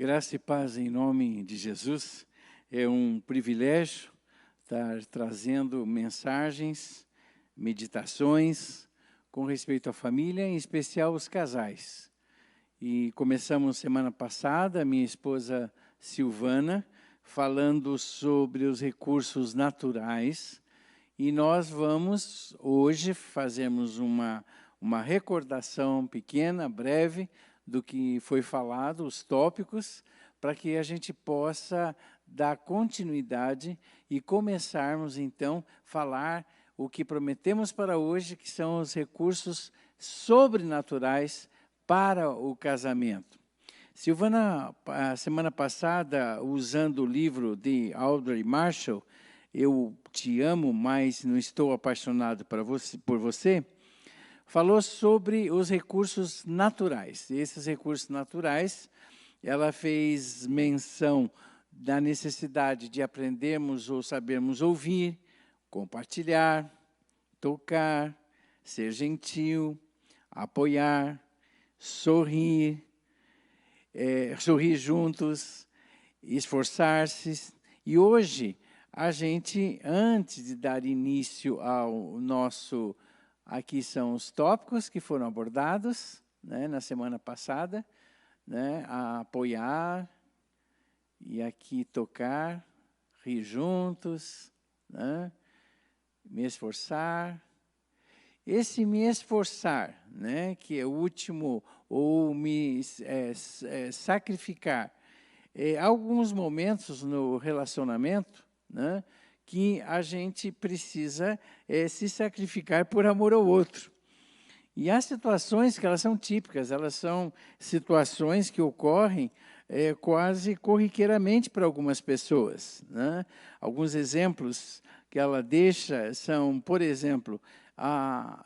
Graça e paz em nome de Jesus. É um privilégio estar trazendo mensagens, meditações com respeito à família, em especial os casais. E começamos semana passada, minha esposa Silvana, falando sobre os recursos naturais. E nós vamos hoje fazermos uma recordação pequena, breve, do que foi falado, os tópicos, para que a gente possa dar continuidade e começarmos, então, a falar o que prometemos para hoje, que são os recursos sobrenaturais para o casamento. Silvana, a semana passada, usando o livro de Audrey Marshall, Eu Te Amo, mas Não Estou Apaixonado por Você, falou sobre os recursos naturais. E esses recursos naturais, ela fez menção da necessidade de aprendermos ou sabermos ouvir, compartilhar, tocar, ser gentil, apoiar, sorrir, sorrir juntos, esforçar-se. E hoje, a gente, antes de dar início ao nosso... Aqui são os tópicos que foram abordados, né, na semana passada, né, a apoiar, e aqui tocar, rir juntos, né, me esforçar. Esse me esforçar, né, que é o último, ou me sacrificar, alguns momentos no relacionamento, né, que a gente precisa se sacrificar por amor ao outro. E há situações que elas são típicas, elas são situações que ocorrem quase corriqueiramente para algumas pessoas, né? Alguns exemplos que ela deixa são, por exemplo,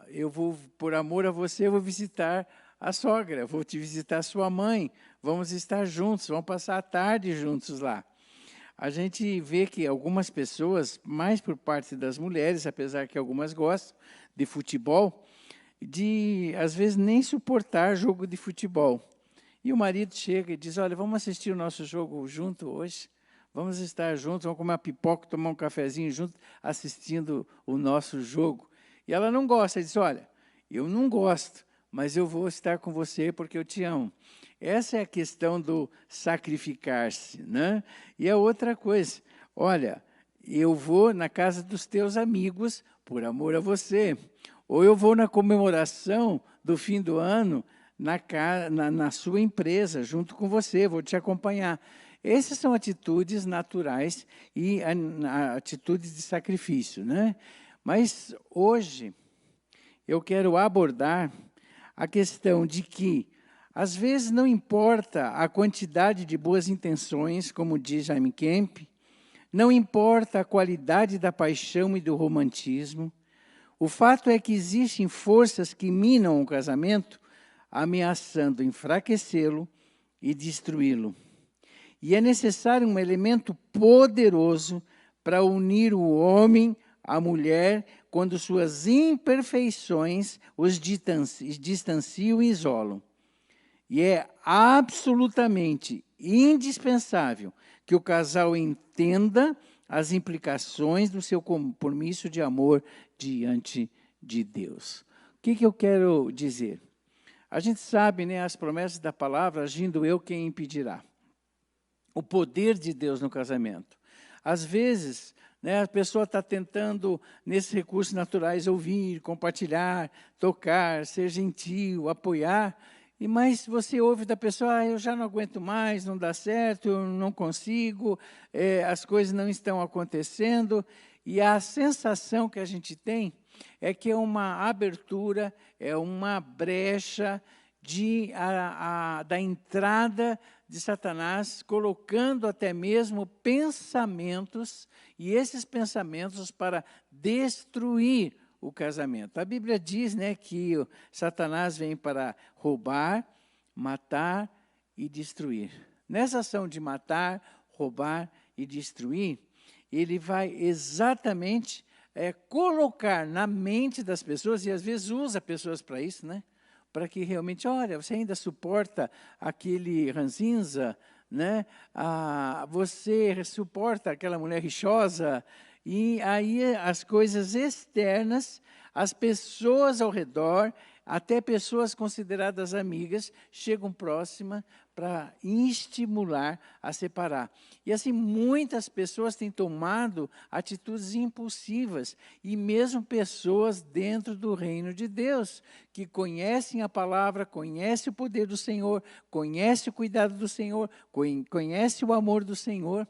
eu vou, por amor a você, eu vou visitar a sogra, vou te visitar a sua mãe, vamos estar juntos, vamos passar a tarde juntos lá. A gente vê que algumas pessoas, mais por parte das mulheres, apesar que algumas gostam de futebol, às vezes, nem suportar jogo de futebol. E o marido chega e diz, olha, vamos assistir o nosso jogo junto hoje, vamos estar juntos, vamos comer uma pipoca, tomar um cafezinho junto, assistindo o nosso jogo. E ela não gosta, diz, olha, eu não gosto, mas eu vou estar com você porque eu te amo. Essa é a questão do sacrificar-se, né? E a outra coisa, olha, eu vou na casa dos teus amigos por amor a você, ou eu vou na comemoração do fim do ano na sua empresa, junto com você, vou te acompanhar. Essas são atitudes naturais e atitudes de sacrifício, né? Mas hoje eu quero abordar a questão de que às vezes não importa a quantidade de boas intenções, como diz Jaime Kemp, não importa a qualidade da paixão e do romantismo, o fato é que existem forças que minam o casamento, ameaçando enfraquecê-lo e destruí-lo. E é necessário um elemento poderoso para unir o homem à mulher quando suas imperfeições os distanciam e isolam. E é absolutamente indispensável que o casal entenda as implicações do seu compromisso de amor diante de Deus. O que eu quero dizer? A gente sabe, né, as promessas da palavra, agindo eu, quem impedirá? O poder de Deus no casamento. Às vezes, né, a pessoa está tentando, nesses recursos naturais, ouvir, compartilhar, tocar, ser gentil, apoiar, mas você ouve da pessoa, eu já não aguento mais, não dá certo, eu não consigo, as coisas não estão acontecendo, e a sensação que a gente tem é que é uma abertura, é uma brecha da entrada de Satanás, colocando até mesmo pensamentos, e esses pensamentos para destruir o casamento. A Bíblia diz, né, que Satanás vem para roubar, matar e destruir. Nessa ação de matar, roubar e destruir, ele vai exatamente colocar na mente das pessoas, e às vezes usa pessoas para isso, né? Para que realmente, olha, você ainda suporta aquele ranzinza, né? Você suporta aquela mulher rixosa, e aí as coisas externas, as pessoas ao redor, até pessoas consideradas amigas, chegam próximas para estimular a separar. E assim, muitas pessoas têm tomado atitudes impulsivas, e mesmo pessoas dentro do reino de Deus, que conhecem a palavra, conhecem o poder do Senhor, conhecem o cuidado do Senhor, conhecem o amor do Senhor.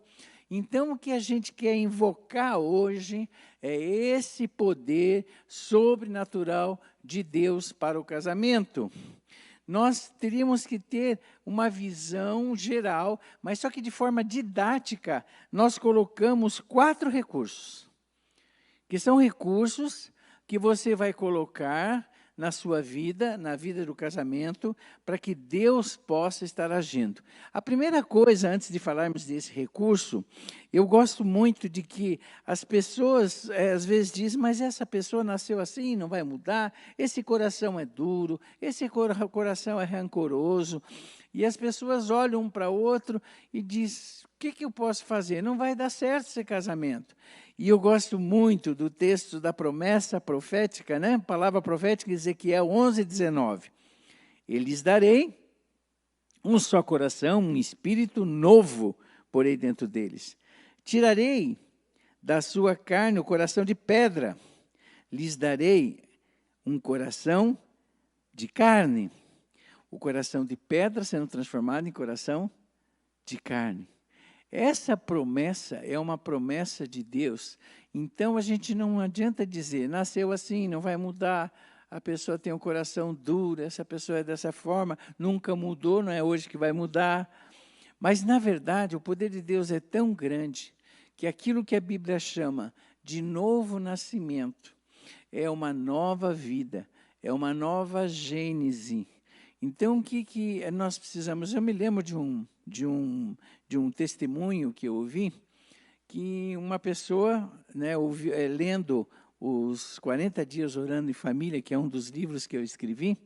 Então, o que a gente quer invocar hoje é esse poder sobrenatural de Deus para o casamento. Nós teríamos que ter uma visão geral, mas só que de forma didática, nós colocamos 4 recursos, que são recursos que você vai colocar na sua vida, na vida do casamento, para que Deus possa estar agindo. A primeira coisa, antes de falarmos desse recurso, eu gosto muito de que as pessoas, às vezes, dizem, mas essa pessoa nasceu assim, não vai mudar, esse coração é duro, esse coração é rancoroso, e as pessoas olham um para o outro e dizem, o que eu posso fazer? Não vai dar certo esse casamento. E eu gosto muito do texto da promessa profética, né? Palavra profética, Ezequiel 11:19. Eu lhes darei um só coração, um espírito novo porei dentro deles. Tirarei da sua carne o coração de pedra, lhes darei um coração de carne. O coração de pedra sendo transformado em coração de carne. Essa promessa é uma promessa de Deus. Então, a gente não adianta dizer, nasceu assim, não vai mudar, a pessoa tem um coração duro, essa pessoa é dessa forma, nunca mudou, não é hoje que vai mudar. Mas, na verdade, o poder de Deus é tão grande que aquilo que a Bíblia chama de novo nascimento é uma nova vida, é uma nova gênese. Então, o que nós precisamos? Eu me lembro de um testemunho que eu ouvi, que uma pessoa, né, lendo os 40 dias orando em família, que é um dos livros que eu escrevi,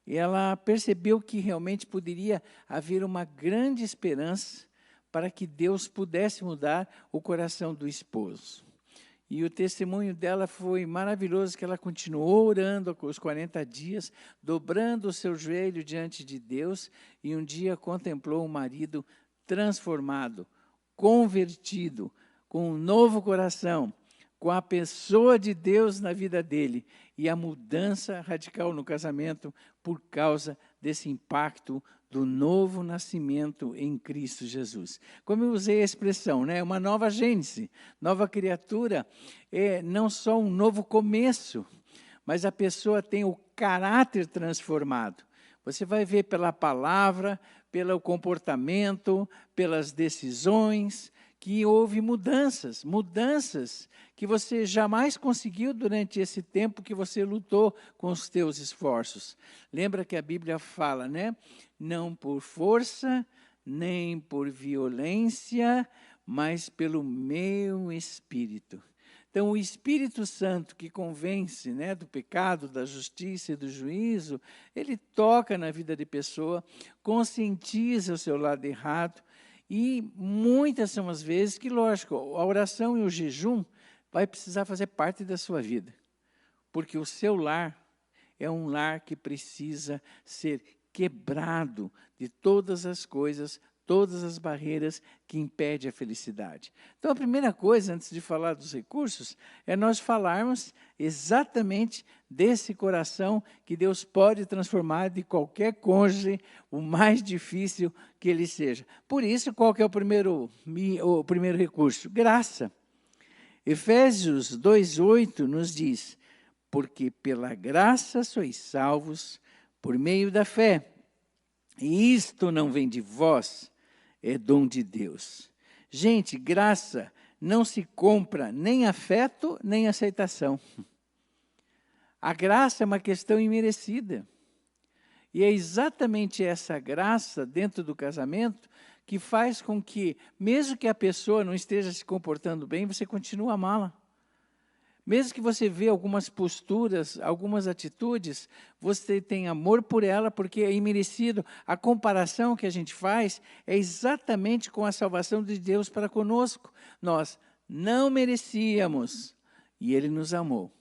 ela percebeu que realmente poderia haver uma grande esperança para que Deus pudesse mudar o coração do esposo. E o testemunho dela foi maravilhoso, que ela continuou orando os 40 dias, dobrando o seu joelho diante de Deus, e um dia contemplou um marido transformado, convertido, com um novo coração, com a pessoa de Deus na vida dele, e a mudança radical no casamento por causa desse impacto do novo nascimento em Cristo Jesus. Como eu usei a expressão, né? Uma nova gênese, nova criatura, é não só um novo começo, mas a pessoa tem o caráter transformado. Você vai ver pela palavra, pelo comportamento, pelas decisões, que houve mudanças que você jamais conseguiu durante esse tempo que você lutou com os teus esforços. Lembra que a Bíblia fala, né? Não por força, nem por violência, mas pelo meu Espírito. Então, o Espírito Santo que convence, né, do pecado, da justiça e do juízo, ele toca na vida de pessoa, conscientiza o seu lado errado, e muitas são as vezes que, lógico, a oração e o jejum vai precisar fazer parte da sua vida, porque o seu lar é um lar que precisa ser quebrado de todas as coisas, todas as barreiras que impedem a felicidade. Então, a primeira coisa, antes de falar dos recursos, é nós falarmos exatamente desse coração que Deus pode transformar de qualquer cônjuge, o mais difícil que ele seja. Por isso, qual que é o primeiro recurso? Graça. Efésios 2:8 nos diz, porque pela graça sois salvos por meio da fé. E isto não vem de vós, é dom de Deus. Gente, graça não se compra nem afeto, nem aceitação. A graça é uma questão imerecida. E é exatamente essa graça dentro do casamento que faz com que, mesmo que a pessoa não esteja se comportando bem, você continue a amá-la. Mesmo que você vê algumas posturas, algumas atitudes, você tem amor por ela, porque é imerecido. A comparação que a gente faz é exatamente com a salvação de Deus para conosco. Nós não merecíamos, e Ele nos amou.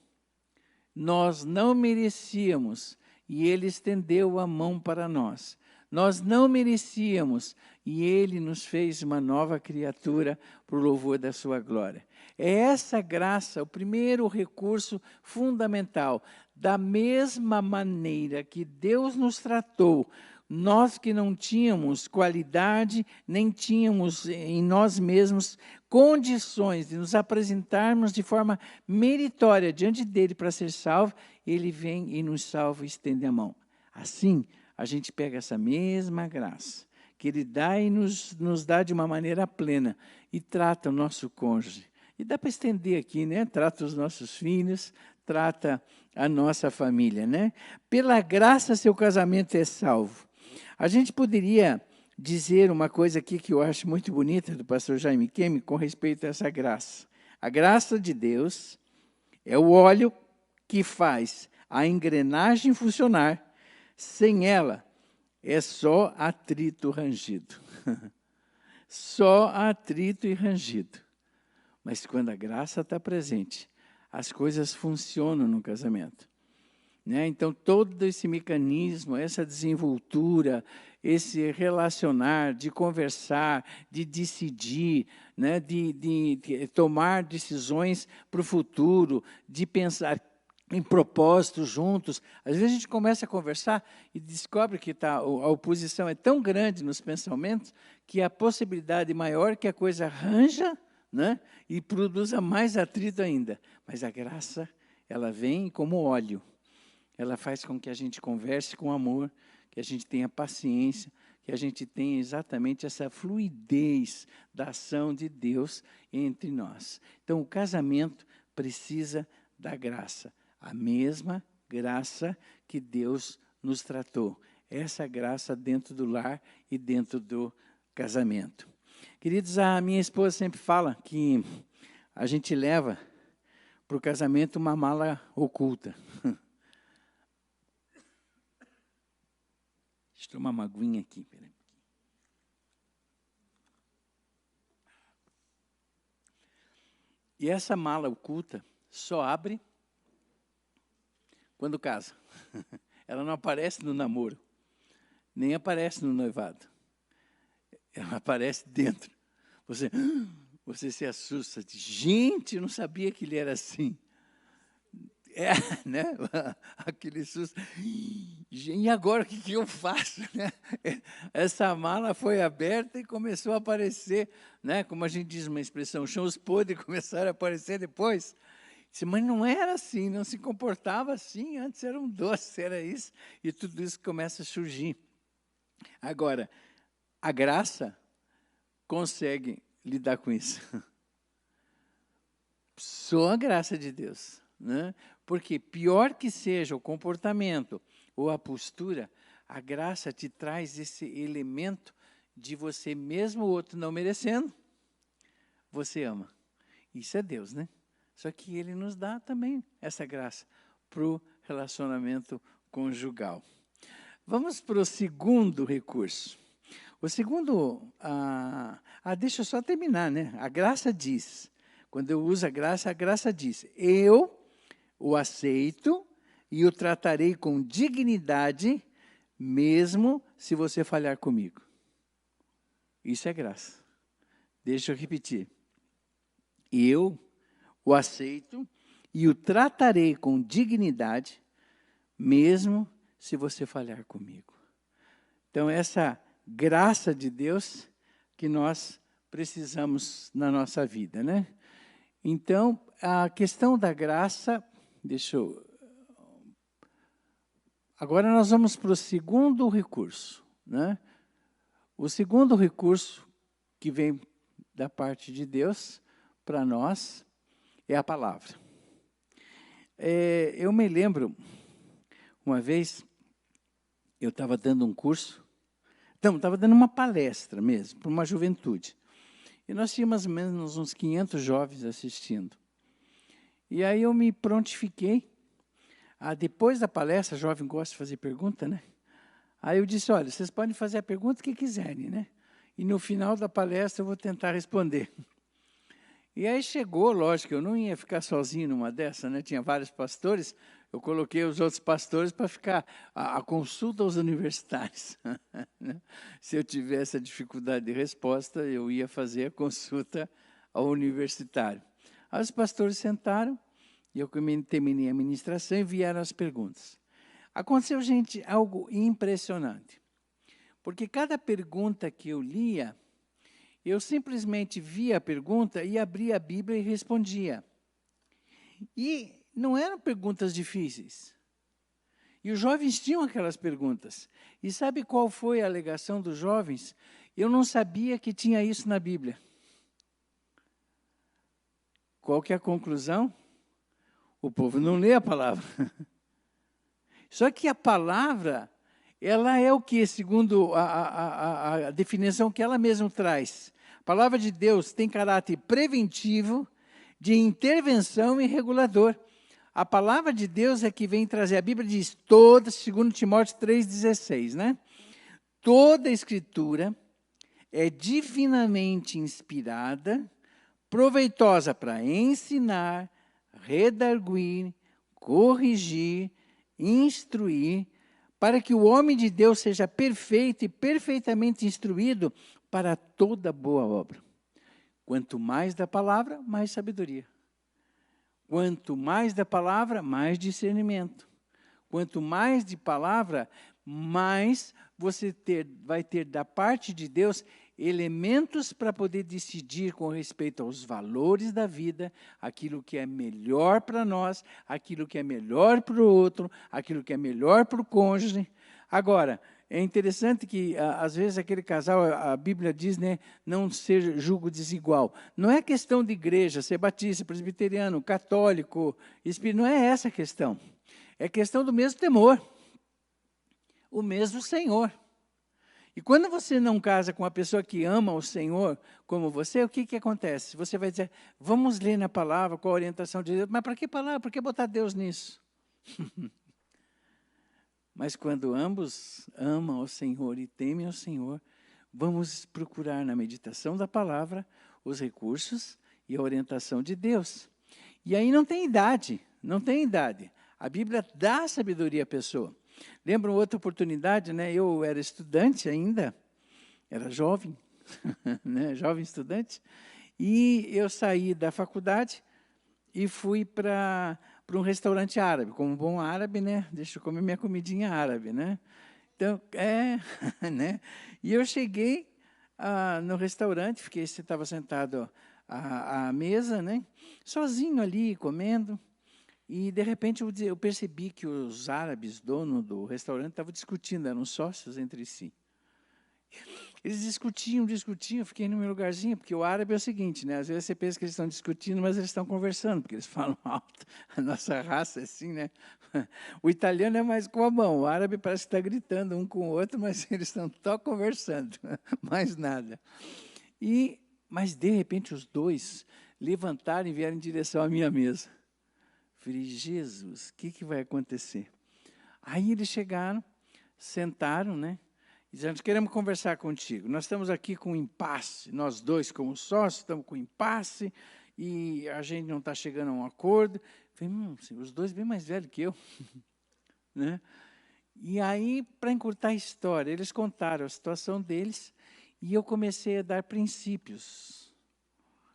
Nós não merecíamos, e Ele estendeu a mão para nós. Nós não merecíamos, e Ele nos fez uma nova criatura para o louvor da sua glória. É essa graça o primeiro recurso fundamental. Da mesma maneira que Deus nos tratou, nós que não tínhamos qualidade, nem tínhamos em nós mesmos condições de nos apresentarmos de forma meritória diante dele para ser salvo, ele vem e nos salva e estende a mão. Assim, a gente pega essa mesma graça que ele dá e nos dá de uma maneira plena e trata o nosso cônjuge. E dá para estender aqui, né? Trata os nossos filhos, trata a nossa família, né? Pela graça, seu casamento é salvo. A gente poderia dizer uma coisa aqui que eu acho muito bonita do pastor Jaime Kemi com respeito a essa graça. A graça de Deus é o óleo que faz a engrenagem funcionar. Sem ela, é só atrito rangido. Só atrito e rangido. Mas quando a graça está presente, as coisas funcionam no casamento. Né? Então, todo esse mecanismo, essa desenvoltura, esse relacionar, de conversar, de decidir, né? de tomar decisões para o futuro, de pensar em propósitos juntos. Às vezes a gente começa a conversar e descobre que a oposição é tão grande nos pensamentos que a possibilidade maior que a coisa arranja, né? E produza mais atrito ainda. Mas a graça, ela vem como óleo. Ela faz com que a gente converse com amor, que a gente tenha paciência, que a gente tenha exatamente essa fluidez da ação de Deus entre nós. Então, o casamento precisa da graça. A mesma graça que Deus nos tratou. Essa graça dentro do lar e dentro do casamento. Queridos, a minha esposa sempre fala que a gente leva para o casamento uma mala oculta. Deixa eu tomar uma aguinha aqui. Peraí. E essa mala oculta só abre quando casa. Ela não aparece no namoro, nem aparece no noivado. Ela aparece dentro. Você se assusta. Gente, eu não sabia que ele era assim. É, né? Aquele susto. E agora o que eu faço? Né? Essa mala foi aberta e começou a aparecer, né? Como a gente diz uma expressão, chãos podres começaram a aparecer depois. Mas não era assim, não se comportava assim, antes era um doce, era isso, e tudo isso começa a surgir. Agora, a graça consegue lidar com isso. Só a graça de Deus, né? Porque pior que seja o comportamento ou a postura, a graça te traz esse elemento de você, mesmo o outro não merecendo, você ama. Isso é Deus, né? Só que Ele nos dá também essa graça para o relacionamento conjugal. Vamos para o segundo recurso. O segundo, deixa eu só terminar, né? A graça diz, quando eu uso a graça diz, eu o aceito e o tratarei com dignidade, mesmo se você falhar comigo. Isso é graça. Deixa eu repetir. Eu o aceito e o tratarei com dignidade, mesmo se você falhar comigo. Então, essa graça de Deus que nós precisamos na nossa vida, né? Então, a questão da graça, agora nós vamos para o segundo recurso, né? O segundo recurso que vem da parte de Deus para nós é a palavra. Eu me lembro, uma vez, eu estava dando um curso, estava dando uma palestra mesmo, para uma juventude. E nós tínhamos mais ou menos uns 500 jovens assistindo. E aí eu me prontifiquei. Depois da palestra, jovem gosta de fazer pergunta, né? Aí eu disse, olha, vocês podem fazer a pergunta que quiserem, né? E no final da palestra eu vou tentar responder. E aí chegou, lógico, eu não ia ficar sozinho numa dessa, né? Tinha vários pastores, eu coloquei os outros pastores para ficar a consulta aos universitários. Né? Se eu tivesse a dificuldade de resposta, eu ia fazer a consulta ao universitário. Aí os pastores sentaram, e eu terminei a ministração e vieram as perguntas. Aconteceu, gente, algo impressionante. Porque cada pergunta que eu lia, eu simplesmente via a pergunta e abria a Bíblia e respondia. E não eram perguntas difíceis. E os jovens tinham aquelas perguntas. E sabe qual foi a alegação dos jovens? Eu não sabia que tinha isso na Bíblia. Qual que é a conclusão? O povo não lê a palavra. Só que a palavra, ela é o que, segundo a definição que ela mesma traz? A palavra de Deus tem caráter preventivo, de intervenção e regulador. A palavra de Deus é que vem trazer, a Bíblia diz toda, segundo Timóteo 3,16, né? Toda a Escritura é divinamente inspirada, proveitosa para ensinar, redarguir, corrigir, instruir, para que o homem de Deus seja perfeito e perfeitamente instruído para toda boa obra. Quanto mais da palavra, mais sabedoria. Quanto mais da palavra, mais discernimento. Quanto mais de palavra, mais você vai ter da parte de Deus elementos para poder decidir com respeito aos valores da vida, aquilo que é melhor para nós, aquilo que é melhor para o outro, aquilo que é melhor para o cônjuge. Agora, é interessante que, às vezes, aquele casal, a Bíblia diz, né, não ser julgo desigual. Não é questão de igreja, ser batista, presbiteriano, católico, espírita, não é essa a questão. É questão do mesmo temor, o mesmo Senhor. E quando você não casa com uma pessoa que ama o Senhor como você, o que acontece? Você vai dizer, vamos ler na palavra qual a orientação de Deus. Mas para que palavra? Por que botar Deus nisso? Mas quando ambos amam o Senhor e temem o Senhor, vamos procurar na meditação da palavra os recursos e a orientação de Deus. E aí não tem idade, não tem idade. A Bíblia dá sabedoria à pessoa. Lembro outra oportunidade, né? Eu era estudante ainda, era jovem, né? Jovem estudante, e eu saí da faculdade e fui para um restaurante árabe. Como bom árabe, né? Deixa eu comer minha comidinha árabe, né? Então, né? E eu cheguei no restaurante, estava sentado à mesa, né? Sozinho ali, comendo. E, de repente, eu percebi que os árabes, dono do restaurante, estavam discutindo, eram sócios entre si. Eles discutiam, eu fiquei no meu lugarzinho, porque o árabe é o seguinte, né? Às vezes você pensa que eles estão discutindo, mas eles estão conversando, porque eles falam alto. A nossa raça é assim, né? O italiano é mais com a mão, o árabe parece que está gritando um com o outro, mas eles estão só conversando, mais nada. Mas, de repente, os dois levantaram e vieram em direção à minha mesa. Falei, Jesus, o que vai acontecer? Aí eles chegaram, sentaram, né? E disseram, queremos conversar contigo. Nós estamos aqui com impasse, nós dois como sócios estamos com impasse e a gente não está chegando a um acordo. Falei, os dois bem mais velhos que eu. Né? E aí, para encurtar a história, eles contaram a situação deles e eu comecei a dar princípios.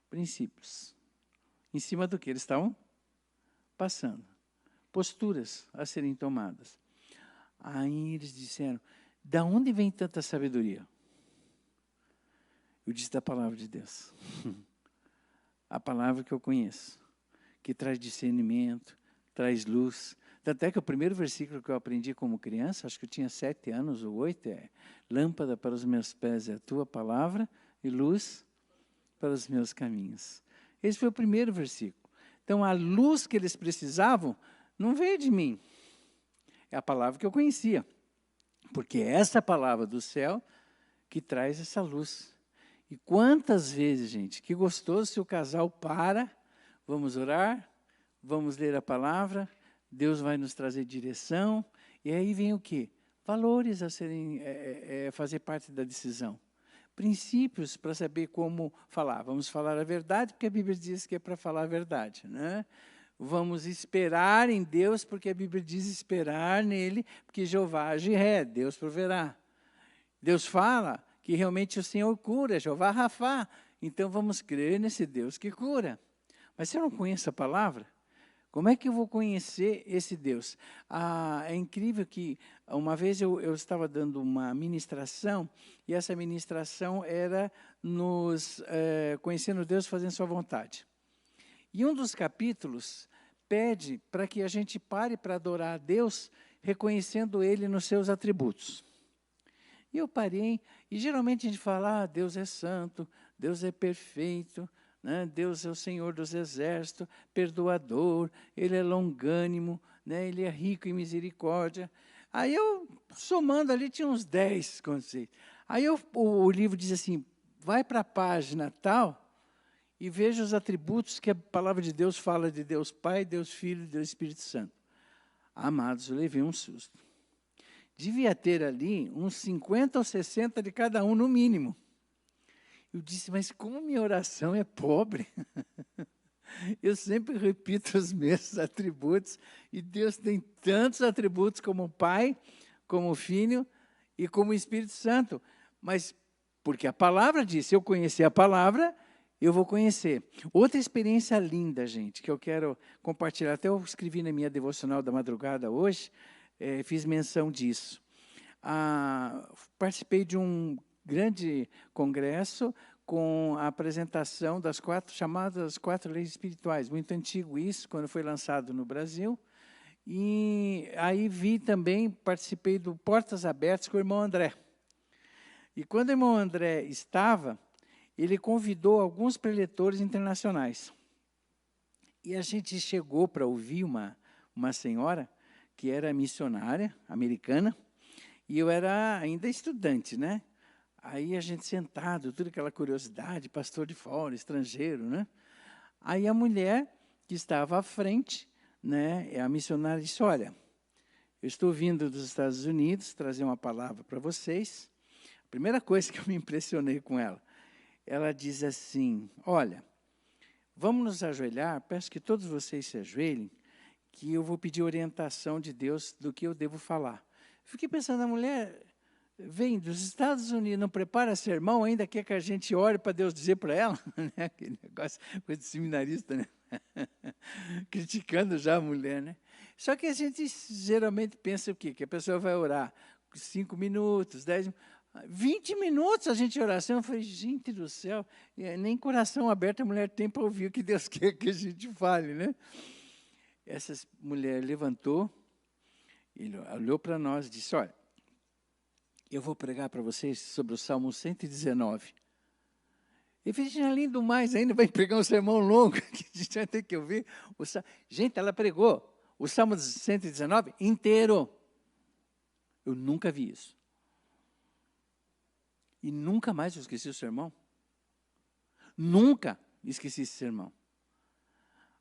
Princípios. Em cima do que eles estavam passando, posturas a serem tomadas. Aí eles disseram, da onde vem tanta sabedoria? Eu disse, da palavra de Deus. A palavra que eu conheço, que traz discernimento, traz luz. Tanto é que o primeiro versículo que eu aprendi como criança, acho que eu tinha 7 anos ou 8, é lâmpada para os meus pés é a tua palavra e luz para os meus caminhos. Esse foi o primeiro versículo. Então, a luz que eles precisavam não veio de mim. É a palavra que eu conhecia. Porque é essa palavra do céu que traz essa luz. E quantas vezes, gente, que gostoso se o casal para, vamos orar, vamos ler a palavra, Deus vai nos trazer direção, e aí vem o quê? Valores a serem, fazer parte da decisão. Princípios para saber como falar. Vamos falar a verdade, porque a Bíblia diz que é para falar a verdade, né? Vamos esperar em Deus, porque a Bíblia diz esperar nele, porque Jeová Jiré, Deus proverá. Deus fala que realmente o Senhor cura, Jeová Rafá. Então vamos crer nesse Deus que cura. Mas se eu não conheço a palavra, como é que eu vou conhecer esse Deus? É incrível que uma vez eu estava dando uma ministração, e essa ministração era conhecendo Deus, fazendo sua vontade. E um dos capítulos pede para que a gente pare para adorar a Deus, reconhecendo Ele nos seus atributos. E eu parei, e geralmente a gente fala, Deus é santo, Deus é perfeito, né? Deus é o Senhor dos exércitos, perdoador, Ele é longânimo, né? Ele é rico em misericórdia. Aí eu, somando ali, tinha uns 10 conceitos. Aí o livro diz assim, vai para a página tal e veja os atributos que a palavra de Deus fala de Deus Pai, Deus Filho e Deus Espírito Santo. Amados, eu levei um susto. Devia ter ali uns 50 ou 60 de cada um, no mínimo. Eu disse, mas como minha oração é pobre, eu sempre repito os mesmos atributos, e Deus tem tantos atributos como Pai, como Filho e como Espírito Santo. Mas, porque a palavra diz, se eu conhecer a palavra, eu vou conhecer. Outra experiência linda, gente, que eu quero compartilhar, até eu escrevi na minha devocional da madrugada hoje, fiz menção disso. Participei de um grande congresso com a apresentação das chamadas 4 leis espirituais. Muito antigo isso, quando foi lançado no Brasil. E aí participei do Portas Abertas com o irmão André. E quando o irmão André estava, ele convidou alguns preletores internacionais. E a gente chegou para ouvir uma senhora que era missionária americana, e eu era ainda estudante, né? Aí a gente sentado, toda aquela curiosidade, pastor de fora, estrangeiro, né? Aí a mulher que estava à frente, né, a missionária disse, olha, eu estou vindo dos Estados Unidos trazer uma palavra para vocês. A primeira coisa que eu me impressionei com ela diz assim, olha, vamos nos ajoelhar, peço que todos vocês se ajoelhem, que eu vou pedir orientação de Deus do que eu devo falar. Fiquei pensando, a mulher vem dos Estados Unidos, não prepara sermão, ainda quer que a gente ore para Deus dizer para ela, né? Aquele negócio, coisa de seminarista, né? Criticando já a mulher, né? Só que a gente geralmente pensa o quê? Que a pessoa vai orar 5 minutos, 10 minutos, 20 minutos a gente oração. Eu falei, gente do céu, nem coração aberto a mulher tem para ouvir o que Deus quer que a gente fale, né? Essa mulher levantou, ele olhou para nós e disse, olha, eu vou pregar para vocês sobre o Salmo 119. E Virginia, além do mais, ainda vai pregar um sermão longo, que a gente vai ter que ouvir. Gente, ela pregou o Salmo 119 inteiro. Eu nunca vi isso. E nunca mais eu esqueci o sermão. Nunca esqueci esse sermão.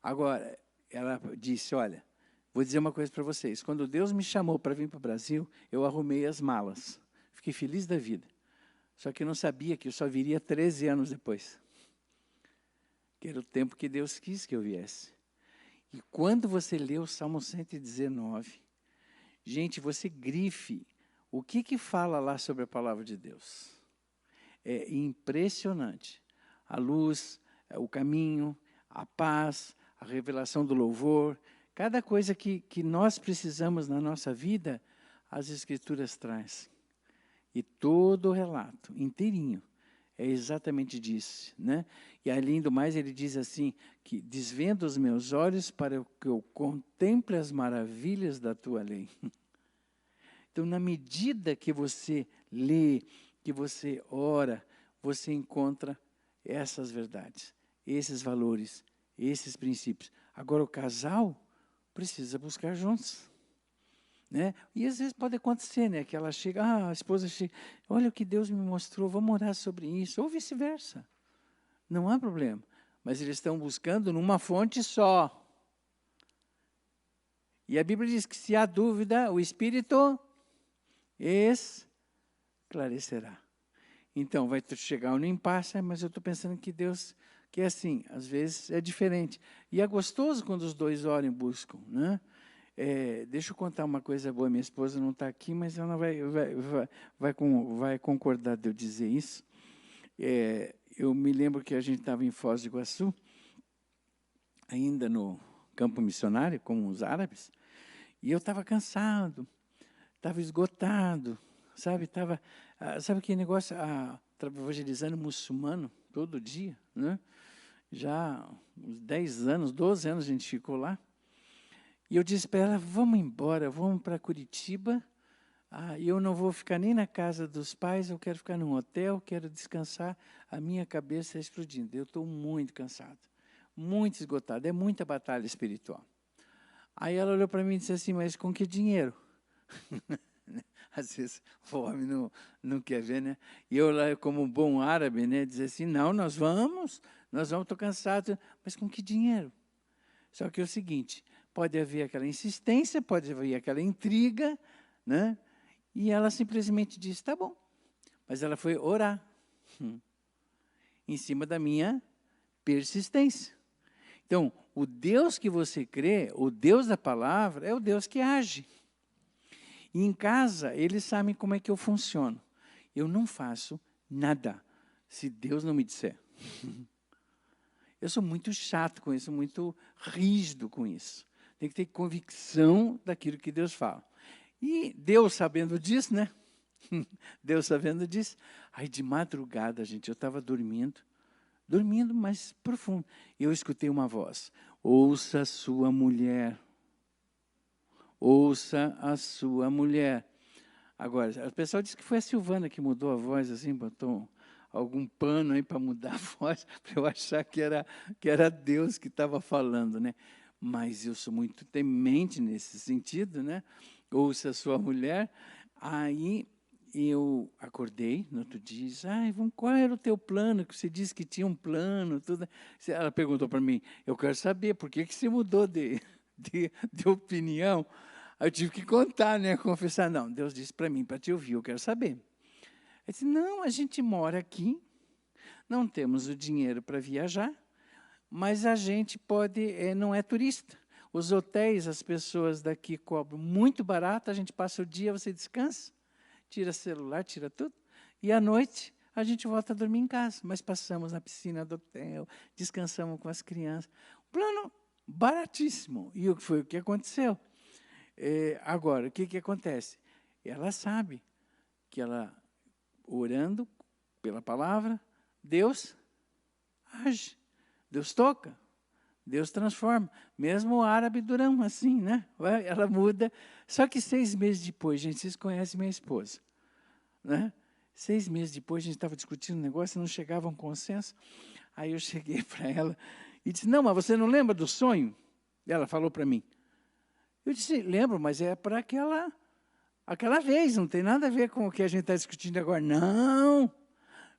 Agora, ela disse, olha, vou dizer uma coisa para vocês. Quando Deus me chamou para vir para o Brasil, eu arrumei as malas. Fiquei feliz da vida. Só que eu não sabia que eu só viria 13 anos depois. Que era o tempo que Deus quis que eu viesse. E quando você lê o Salmo 119, gente, você grife o que fala lá sobre a palavra de Deus. É impressionante. A luz, o caminho, a paz, a revelação do louvor, cada coisa que nós precisamos na nossa vida, as Escrituras trazem. E todo o relato, inteirinho, é exatamente disso, né? E além do mais, ele diz assim, que desvenda os meus olhos para que eu contemple as maravilhas da tua lei. Então, na medida que você lê, que você ora, você encontra essas verdades, esses valores, esses princípios. Agora, o casal precisa buscar juntos. Né? E às vezes pode acontecer, né? Que ela chega, a esposa chega, olha o que Deus me mostrou, vamos orar sobre isso, ou vice-versa. Não há problema. Mas eles estão buscando numa fonte só. E a Bíblia diz que se há dúvida, o Espírito esclarecerá. Então, vai chegar um impasse, mas eu estou pensando que Deus, que é assim, às vezes é diferente. E é gostoso quando os dois oram e buscam, né? Deixa eu contar uma coisa boa, minha esposa não está aqui, mas ela vai concordar de eu dizer isso. Eu me lembro que a gente estava em Foz do Iguaçu, ainda no campo missionário, com os árabes, e eu estava cansado, estava esgotado, sabe? Sabe aquele negócio, evangelizando muçulmano todo dia, né? Já uns 10 anos, 12 anos a gente ficou lá. E eu disse para ela, vamos embora, vamos para Curitiba. E eu não vou ficar nem na casa dos pais, eu quero ficar num hotel, quero descansar, a minha cabeça está explodindo. Eu estou muito cansado, muito esgotado, é muita batalha espiritual. Aí ela olhou para mim e disse assim, mas com que dinheiro? Às vezes o homem não quer ver, né? E eu lá, como um bom árabe, né, dizer assim, não, nós vamos, estou cansado, mas com que dinheiro? Só que é o seguinte, pode haver aquela insistência, pode haver aquela intriga, né? E ela simplesmente disse, tá bom. Mas ela foi orar, em cima da minha persistência. Então, o Deus que você crê, o Deus da palavra, é o Deus que age. E em casa, eles sabem como é que eu funciono. Eu não faço nada, se Deus não me disser. Eu sou muito chato com isso, muito rígido com isso. Tem que ter convicção daquilo que Deus fala. E Deus sabendo disso, né? Deus sabendo disso. Aí de madrugada, gente, eu estava dormindo, mas profundo. Eu escutei uma voz, ouça a sua mulher. Ouça a sua mulher. Agora, o pessoal disse que foi a Silvana que mudou a voz, assim, botou algum pano aí para mudar a voz, para eu achar que era Deus que estava falando, né? Mas eu sou muito temente nesse sentido, né? Ouça a sua mulher. Aí eu acordei no outro dia e disse, qual era o teu plano? Que você disse que tinha um plano, tudo. Ela perguntou para mim, eu quero saber, por que você mudou de opinião? Aí eu tive que contar, né? Confessar, não, Deus disse para mim, para te ouvir, eu quero saber. Eu disse, não, a gente mora aqui, não temos o dinheiro para viajar, mas a gente pode, não é turista. Os hotéis, as pessoas daqui cobram muito barato, a gente passa o dia, você descansa, tira celular, tira tudo, e à noite a gente volta a dormir em casa, mas passamos na piscina do hotel, descansamos com as crianças. Plano baratíssimo. E foi o que aconteceu. Agora, o que acontece? Ela sabe que ela, orando pela palavra, Deus age, Deus toca, Deus transforma. Mesmo o árabe durão assim, né? Ela muda. Só que 6 meses depois, gente, vocês conhecem minha esposa, né? 6 meses depois, a gente estava discutindo um negócio, não chegava a um consenso. Aí eu cheguei para ela e disse, não, mas você não lembra do sonho? Ela falou para mim. Eu disse, lembro, mas é para aquela vez, não tem nada a ver com o que a gente está discutindo agora. Não,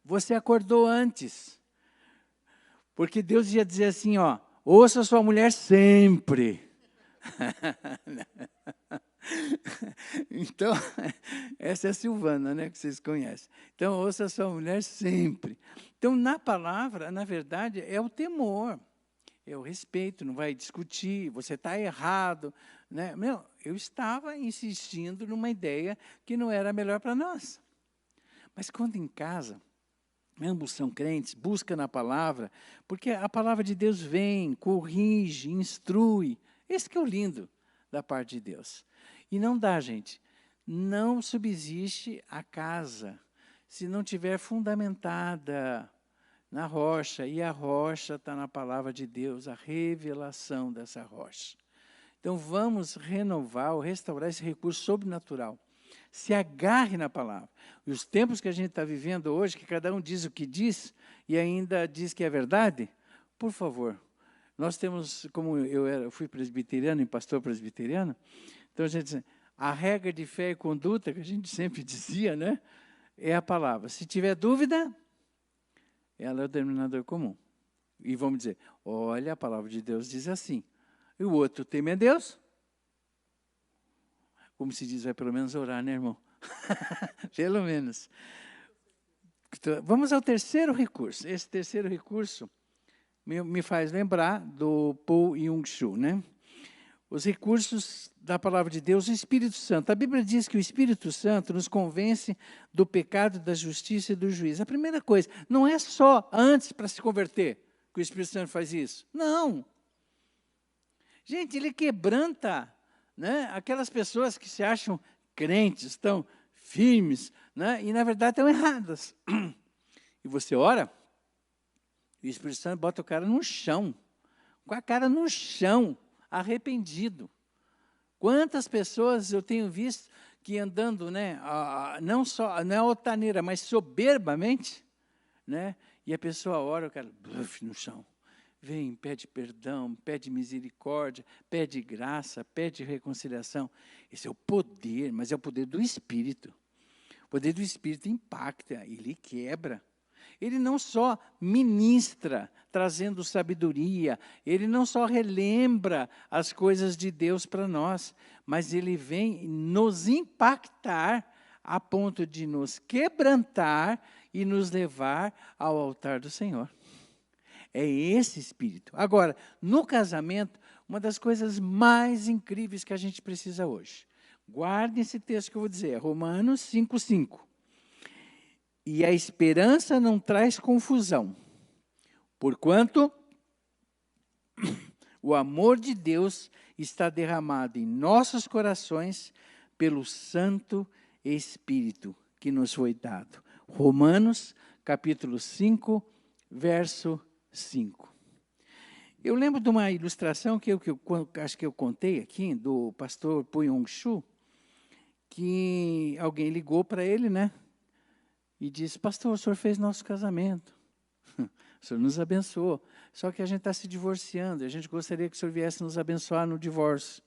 você acordou antes. Porque Deus ia dizer assim, ouça a sua mulher sempre. Então, essa é a Silvana, né, que vocês conhecem. Então, ouça a sua mulher sempre. Então, na palavra, na verdade, é o temor. É o respeito, não vai discutir, você está errado. Né? Eu estava insistindo numa ideia que não era melhor para nós. Mas quando em casa, ambos são crentes, busca na palavra, porque a palavra de Deus vem, corrige, instrui. Esse que é o lindo da parte de Deus. E não dá, gente, não subsiste a casa se não tiver fundamentada na rocha, e a rocha está na palavra de Deus, a revelação dessa rocha. Então, vamos renovar ou restaurar esse recurso sobrenatural. Se agarre na palavra. E os tempos que a gente está vivendo hoje, que cada um diz o que diz, e ainda diz que é verdade, por favor, nós temos, como eu fui presbiteriano e pastor presbiteriano, então a gente, a regra de fé e conduta, que a gente sempre dizia, né, é a palavra. Se tiver dúvida, ela é o denominador comum. E vamos dizer, olha, a palavra de Deus diz assim. E o outro teme a Deus? como se diz, vai pelo menos orar, né, irmão? Pelo menos. Então, vamos ao terceiro recurso. Esse terceiro recurso me faz lembrar do Paul Yong-Shu, né? Os recursos da palavra de Deus, o Espírito Santo. A Bíblia diz que o Espírito Santo nos convence do pecado, da justiça e do juízo. A primeira coisa, não é só antes para se converter que o Espírito Santo faz isso. Não. Gente, ele quebranta, né, aquelas pessoas que se acham crentes, estão firmes, né, e na verdade estão erradas. E você ora, e o Espírito Santo bota o cara no chão, com a cara no chão, arrependido. Quantas pessoas eu tenho visto que andando, né, não é altaneira, mas soberbamente, né, e a pessoa ora, o cara no chão. Vem, pede perdão, pede misericórdia, pede graça, pede reconciliação. Esse é o poder, mas é o poder do Espírito. O poder do Espírito impacta, ele quebra. Ele não só ministra, trazendo sabedoria, ele não só relembra as coisas de Deus para nós, mas ele vem nos impactar a ponto de nos quebrantar e nos levar ao altar do Senhor. É esse Espírito. Agora, no casamento, uma das coisas mais incríveis que a gente precisa hoje. Guardem esse texto que eu vou dizer, Romanos 5:5. E a esperança não traz confusão, porquanto o amor de Deus está derramado em nossos corações pelo Santo Espírito que nos foi dado. Romanos, capítulo 5, verso 5. Eu lembro de uma ilustração que eu acho que eu contei aqui, do pastor Paul Yong-Shu, que alguém ligou para ele, né? E disse, pastor, o senhor fez nosso casamento. O senhor nos abençoou. Só que a gente está se divorciando. A gente gostaria que o senhor viesse nos abençoar no divórcio.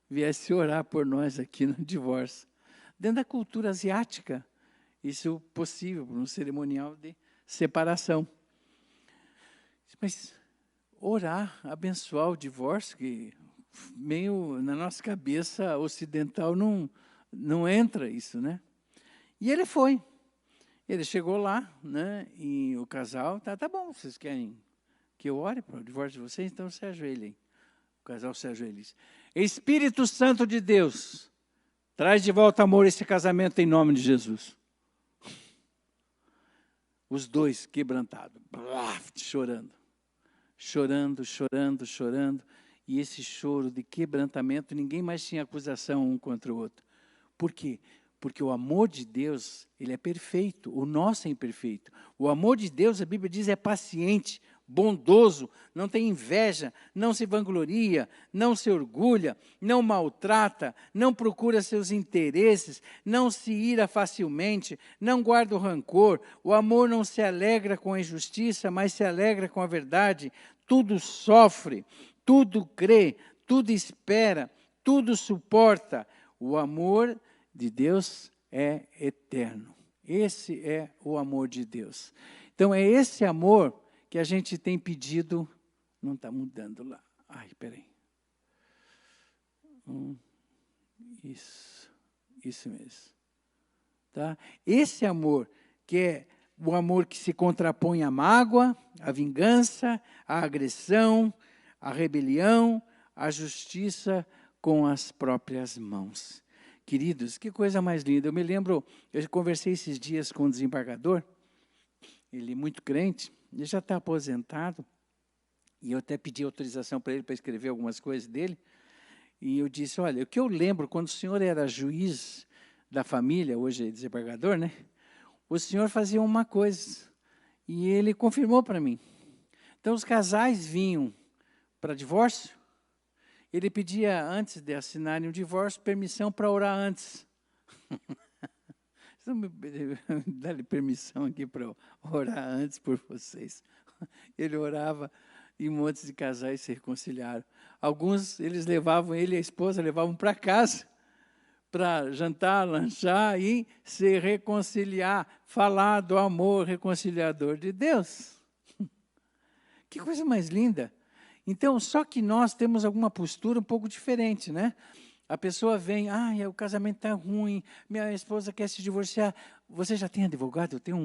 Viesse orar por nós aqui no divórcio. Dentro da cultura asiática, isso é possível, por um cerimonial de separação. Mas orar, abençoar o divórcio, que meio na nossa cabeça ocidental não entra isso, né? E ele foi. Ele chegou lá, né, e o casal, tá bom, vocês querem que eu ore para o divórcio de vocês? Então se ajoelhem. O casal se ajoelha. Espírito Santo de Deus, traz de volta amor esse casamento em nome de Jesus. Os dois quebrantados, chorando. Chorando. E esse choro de quebrantamento, ninguém mais tinha acusação um contra o outro. Por quê? Porque o amor de Deus, ele é perfeito, o nosso é imperfeito. O amor de Deus, a Bíblia diz, é paciente, bondoso, não tem inveja, não se vangloria, não se orgulha, não maltrata, não procura seus interesses, não se ira facilmente, não guarda o rancor. O amor não se alegra com a injustiça, mas se alegra com a verdade. Tudo sofre, tudo crê, tudo espera, tudo suporta. O amor de Deus é eterno. Esse é o amor de Deus. Então, é esse amor que a gente tem pedido. Não está mudando lá. Ai, peraí. Isso mesmo. Tá? Esse amor, que é o amor que se contrapõe à mágoa, à vingança, à agressão, à rebelião, à justiça com as próprias mãos. Queridos, que coisa mais linda. Eu me lembro, eu conversei esses dias com um desembargador, ele é muito crente, ele já está aposentado, e eu até pedi autorização para ele para escrever algumas coisas dele, e eu disse, olha, o que eu lembro, quando o senhor era juiz da família, hoje é desembargador, né? O senhor fazia uma coisa, e ele confirmou para mim. Então, os casais vinham para divórcio, ele pedia, antes de assinarem o divórcio, permissão para orar antes. Dá-lhe permissão aqui para orar antes por vocês. Ele orava e montes de casais se reconciliaram. Alguns, eles levavam, ele e a esposa levavam para casa, para jantar, lanchar e se reconciliar, falar do amor reconciliador de Deus. Que coisa mais linda! Então, só que nós temos alguma postura um pouco diferente, né? A pessoa vem, o casamento está ruim, minha esposa quer se divorciar. Você já tem advogado? Eu tenho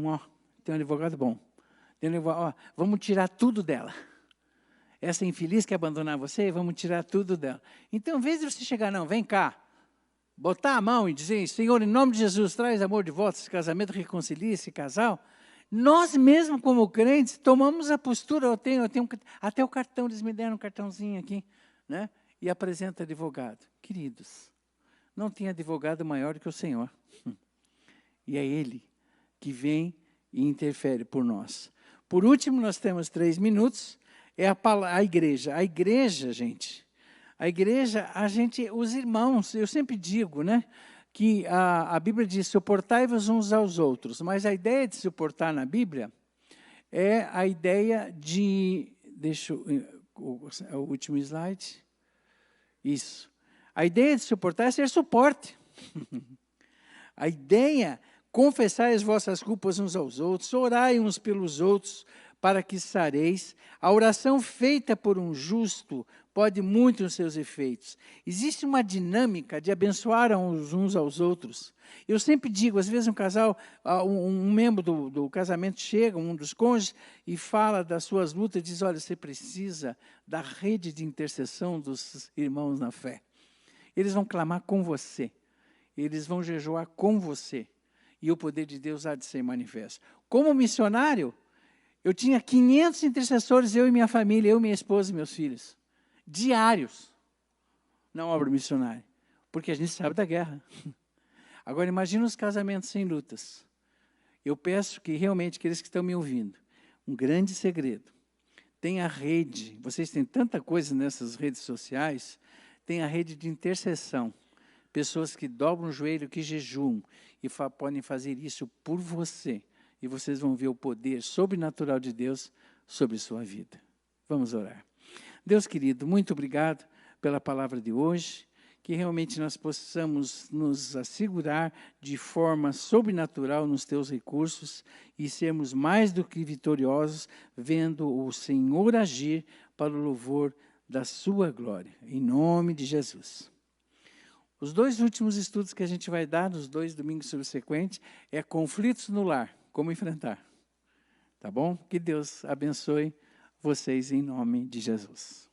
tenho um advogado bom. Vamos tirar tudo dela. Essa infeliz quer abandonar você, vamos tirar tudo dela. Então, em vez de você chegar, não, vem cá, botar a mão e dizer, Senhor, em nome de Jesus, traz amor de volta, esse casamento, reconcilia esse casal. Nós mesmo, como crentes, tomamos a postura, eu tenho até o cartão, eles me deram um cartãozinho aqui, né? E apresenta advogado. Queridos, não tem advogado maior que o Senhor. E é Ele que vem e interfere por nós. Por último, nós temos 3 minutos, é a igreja. A igreja, gente, os irmãos, eu sempre digo, né, que a Bíblia diz, suportai-vos uns aos outros, mas a ideia de suportar na Bíblia é a ideia de, o último slide, isso. A ideia de suportar é ser suporte. A ideia, confessai as vossas culpas uns aos outros, orai uns pelos outros, para que sareis. A oração feita por um justo pode muito nos seus efeitos. Existe uma dinâmica de abençoar uns aos outros. Eu sempre digo, às vezes um casal, um membro do casamento chega, um dos cônjuges, e fala das suas lutas, e diz, olha, você precisa da rede de intercessão dos irmãos na fé. Eles vão clamar com você. Eles vão jejuar com você. E o poder de Deus há de ser manifesto. Como missionário, eu tinha 500 intercessores, eu e minha família, eu, minha esposa e meus filhos. Diários. Na obra missionária. Porque a gente sabe da guerra. Agora, imagina os casamentos sem lutas. Eu peço que realmente, aqueles que estão me ouvindo, um grande segredo. Tem a rede, vocês têm tanta coisa nessas redes sociais, tem a rede de intercessão. Pessoas que dobram o joelho, que jejuam, e podem fazer isso por você. E vocês vão ver o poder sobrenatural de Deus sobre sua vida. Vamos orar. Deus querido, muito obrigado pela palavra de hoje, que realmente nós possamos nos assegurar de forma sobrenatural nos teus recursos e sermos mais do que vitoriosos, vendo o Senhor agir para o louvor da sua glória. Em nome de Jesus. Os 2 últimos estudos que a gente vai dar, nos 2 domingos subsequentes, é conflitos no lar, como enfrentar. Tá bom? Que Deus abençoe vocês em nome de Jesus.